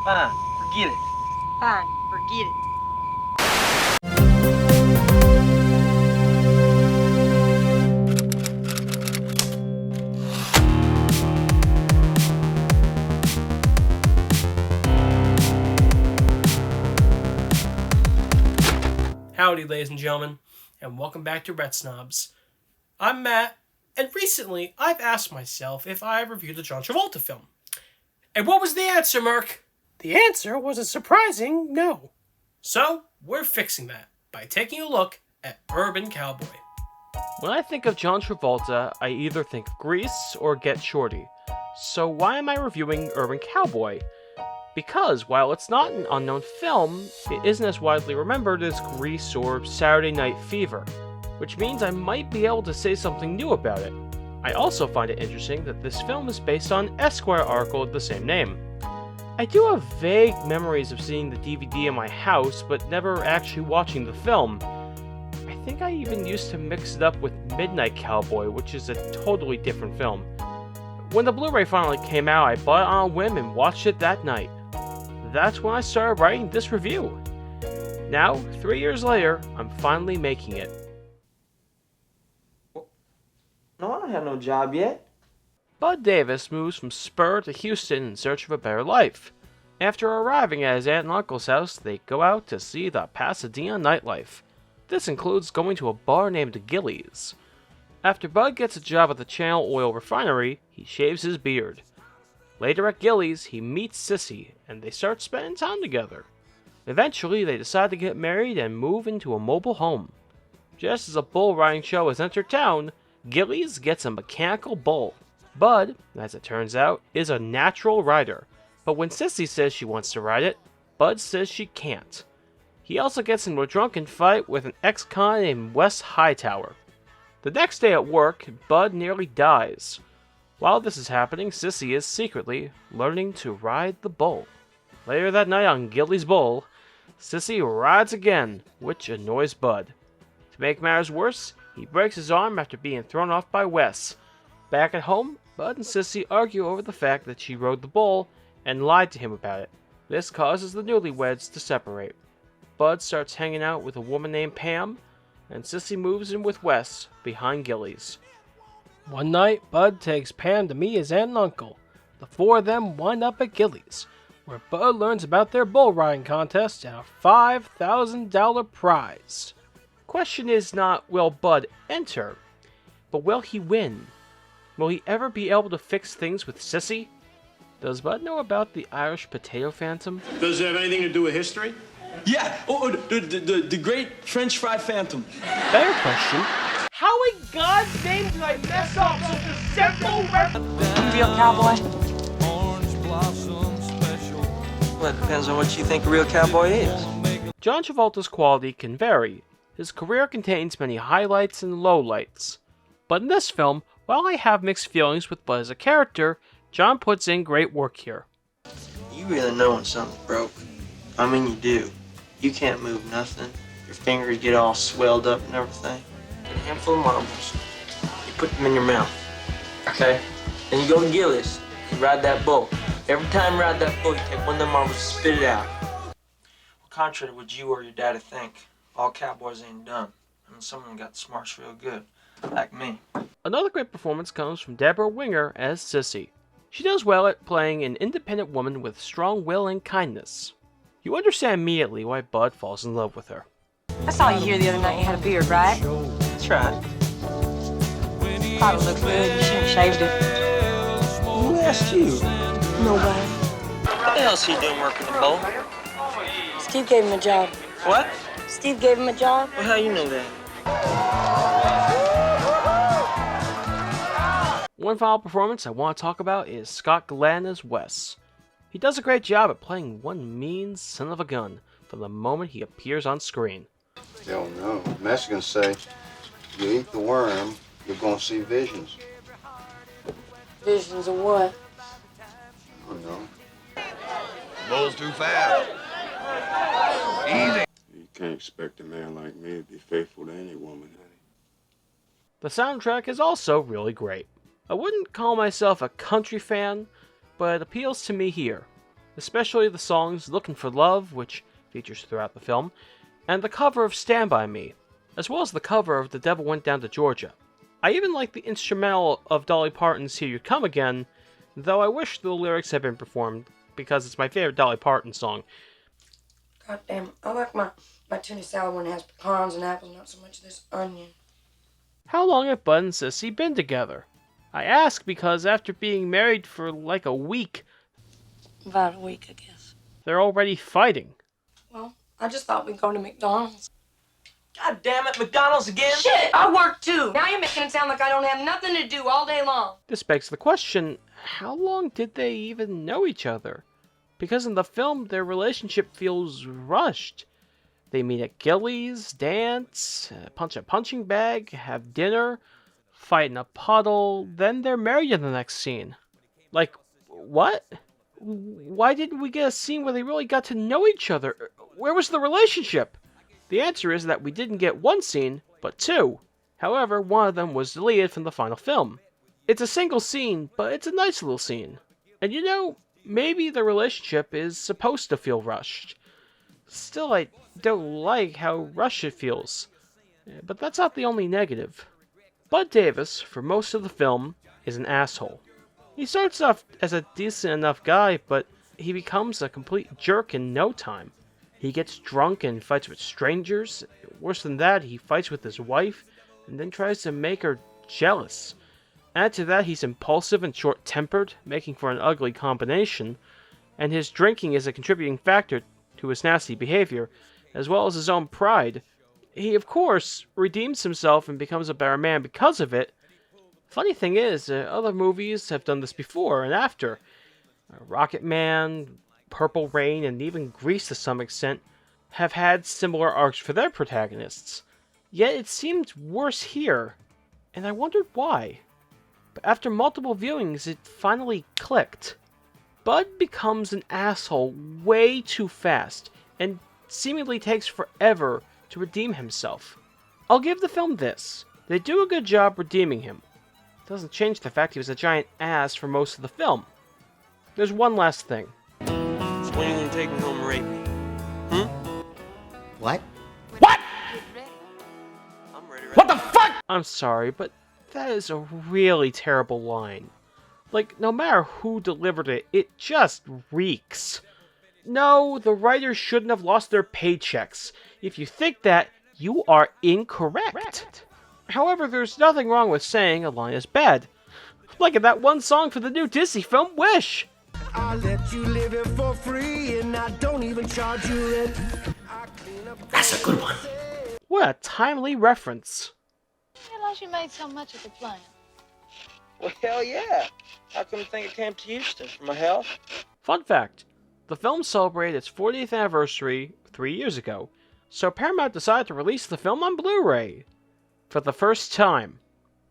Fine, forget it. Fine, forget it. Howdy, ladies and gentlemen, and welcome back to Retsnobs. I'm Matt, and recently I've asked myself if I reviewed a John Travolta film. And what was the answer, Merc? The answer was a surprising no. So, we're fixing that by taking a look at Urban Cowboy. When I think of John Travolta, I either think of Grease or Get Shorty. So why am I reviewing Urban Cowboy? Because while it's not an unknown film, it isn't as widely remembered as Grease or Saturday Night Fever, which means I might be able to say something new about it. I also find it interesting that this film is based on an Esquire article of the same name. I do have vague memories of seeing the DVD in my house, but never actually watching the film. I think I even used to mix it up with Midnight Cowboy, which is a totally different film. When the Blu-ray finally came out, I bought it on a whim and watched it that night. That's when I started writing this review. Now, 3 years later, I'm finally making it. No, I don't have no job yet. Bud Davis moves from Spur to Houston in search of a better life. After arriving at his aunt and uncle's house, they go out to see the Pasadena nightlife. This includes going to a bar named Gillies. After Bud gets a job at the Channel Oil refinery, he shaves his beard. Later at Gillies, he meets Sissy, and they start spending time together. Eventually, they decide to get married and move into a mobile home. Just as a bull riding show has entered town, Gillies gets a mechanical bull. Bud, as it turns out, is a natural rider, but when Sissy says she wants to ride it, Bud says she can't. He also gets into a drunken fight with an ex-con named Wes Hightower. The next day at work, Bud nearly dies. While this is happening, Sissy is secretly learning to ride the bull. Later that night on Gilly's bull, Sissy rides again, which annoys Bud. To make matters worse, he breaks his arm after being thrown off by Wes. Back at home, Bud and Sissy argue over the fact that she rode the bull and lied to him about it. This causes the newlyweds to separate. Bud starts hanging out with a woman named Pam, and Sissy moves in with Wes behind Gillies. One night, Bud takes Pam to meet his aunt and uncle. The four of them wind up at Gillies, where Bud learns about their bull riding contest and a $5,000 prize. Question is not, will Bud enter, but will he win? Will he ever be able to fix things with Sissy? Does Bud know about the Irish potato phantom? Does it have anything to do with history? Yeah, the great French fry phantom. Better question. How in God's name did I mess up such a simple Real cowboy. Well, it depends on what you think a real cowboy is. John Travolta's quality can vary. His career contains many highlights and lowlights. But in this film, while I have mixed feelings with Bud as a character, John puts in great work here. You really know when something's broke. I mean, you do. You can't move nothing. Your fingers get all swelled up and everything. A handful of marbles. You put them in your mouth. Okay? Then you go to Gillis. You ride that bull. Every time you ride that bull, you take one of them marbles and spit it out. Well, contrary to what you or your daddy think, all cowboys ain't dumb. And some of them got smarts real good. Like me. Another great performance comes from Deborah Winger as Sissy. She does well at playing an independent woman with strong will and kindness. You understand immediately why Bud falls in love with her. I saw you here the other night. You had a beard, right? That's right. Probably looks good. You shouldn't have shaved it. Who asked you? Nobody. What the hell's he doing working the bowl? Steve gave him a job. What? Steve gave him a job? Well, how you know that? One final performance I want to talk about is Scott Glenn as Wes. He does a great job at playing one mean son of a gun from the moment he appears on screen. Hell no. Mexicans say, you eat the worm, you're gonna see visions. Visions of what? I don't know. Bull's too fast. Easy. You can't expect a man like me to be faithful to any woman, honey. The soundtrack is also really great. I wouldn't call myself a country fan, but it appeals to me here. especially the songs Looking for Love, which features throughout the film, and the cover of Stand By Me, as well as the cover of The Devil Went Down to Georgia. I even like the instrumental of Dolly Parton's Here You Come Again, though I wish the lyrics had been performed, because it's my favorite Dolly Parton song. God damn, I like my tuna salad when it has pecans and apples, not so much this onion. How long have Bud and Sissy been together? I ask because after being married for like a week, About a week, I guess. they're already fighting. Well, I just thought we'd go to McDonald's. God damn it, McDonald's again? Shit, I work too. Now you're making it sound like I don't have nothing to do all day long. This begs the question, how long did they even know each other? Because in the film, their relationship feels rushed. They meet at Gillies, dance, punch a punching bag, have dinner, fight in a puddle, then they're married in the next scene. Like, what? Why didn't we get a scene where they really got to know each other? Where was the relationship? The answer is that we didn't get one scene, but two. However, one of them was deleted from the final film. It's a single scene, but it's a nice little scene. And you know, maybe the relationship is supposed to feel rushed. Still, I don't like how rushed it feels. But that's not the only negative. Bud Davis, for most of the film, is an asshole. He starts off as a decent enough guy, but he becomes a complete jerk in no time. He gets drunk and fights with strangers. Worse than that, he fights with his wife, and then tries to make her jealous. Add to that, he's impulsive and short-tempered, making for an ugly combination, and his drinking is a contributing factor to his nasty behavior, as well as his own pride. He, of course, redeems himself and becomes a better man because of it. Funny thing is, other movies have done this before and after. Rocket Man, Purple Rain, and even Grease to some extent have had similar arcs for their protagonists. Yet it seemed worse here, and I wondered why. But after multiple viewings, it finally clicked. Bud becomes an asshole way too fast, and seemingly takes forever to redeem himself. I'll give the film this. They do a good job redeeming him. It doesn't change the fact he was a giant ass for most of the film. There's one last thing. So when are you gonna take me home and rape me? What? I'm ready. What the fuck? I'm sorry, but that is a really terrible line. Like, no matter who delivered it, it just reeks. No, the writers shouldn't have lost their paychecks. If you think that, you are incorrect. However, there's nothing wrong with saying a line is bad. Like in that one song for the new Disney film, Wish. I'll let you live it for free, and I don't even charge you rent. That's a good one. What a timely reference. I realize you made so much of the plan. Well, hell yeah. How come you think I came to Houston? For my health? Fun fact, the film celebrated its 40th anniversary 3 years ago, so Paramount decided to release the film on Blu-ray. For the first time.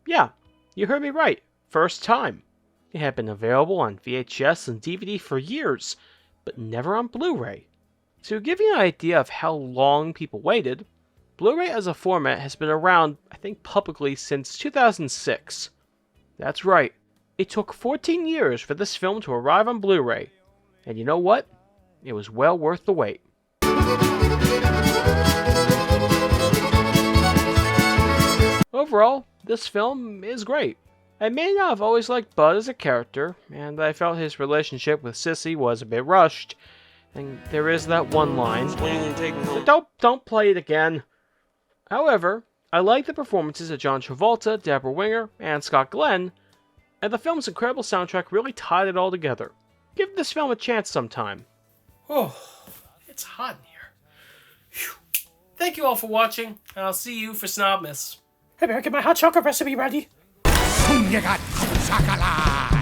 Yeah, you heard me right. First time. It had been available on VHS and DVD for years, but never on Blu-ray. To give you an idea of how long people waited, Blu-ray as a format has been around, I think, publicly since 2006. That's right. It took 14 years for this film to arrive on Blu-ray. And you know what? It was well worth the wait. Overall, this film is great. I may not have always liked Bud as a character, and I felt his relationship with Sissy was a bit rushed, and there is that one line. So when are you gonna take me home? Don't play it again. However, I like the performances of John Travolta, Deborah Winger, and Scott Glenn, and the film's incredible soundtrack really tied it all together. Give this film a chance sometime. Oh, it's hot in here. Phew. Thank you all for watching, and I'll see you for Snobmas. I better get my hot chocolate recipe ready. You got chocolate.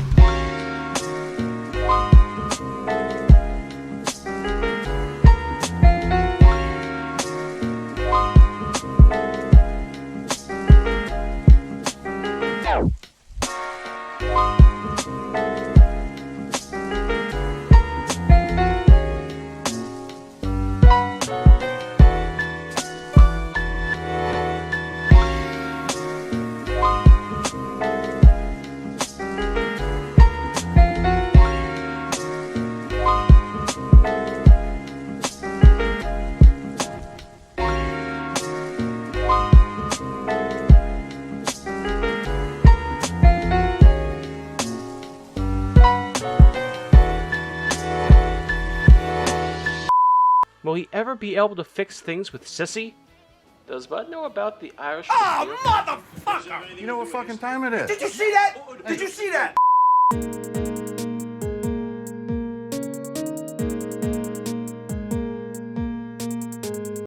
Will he ever be able to fix things with Sissy? Does Bud know about the Irish? Oh, motherfucker! You know what fucking time it is? Did you see that? Did you see that?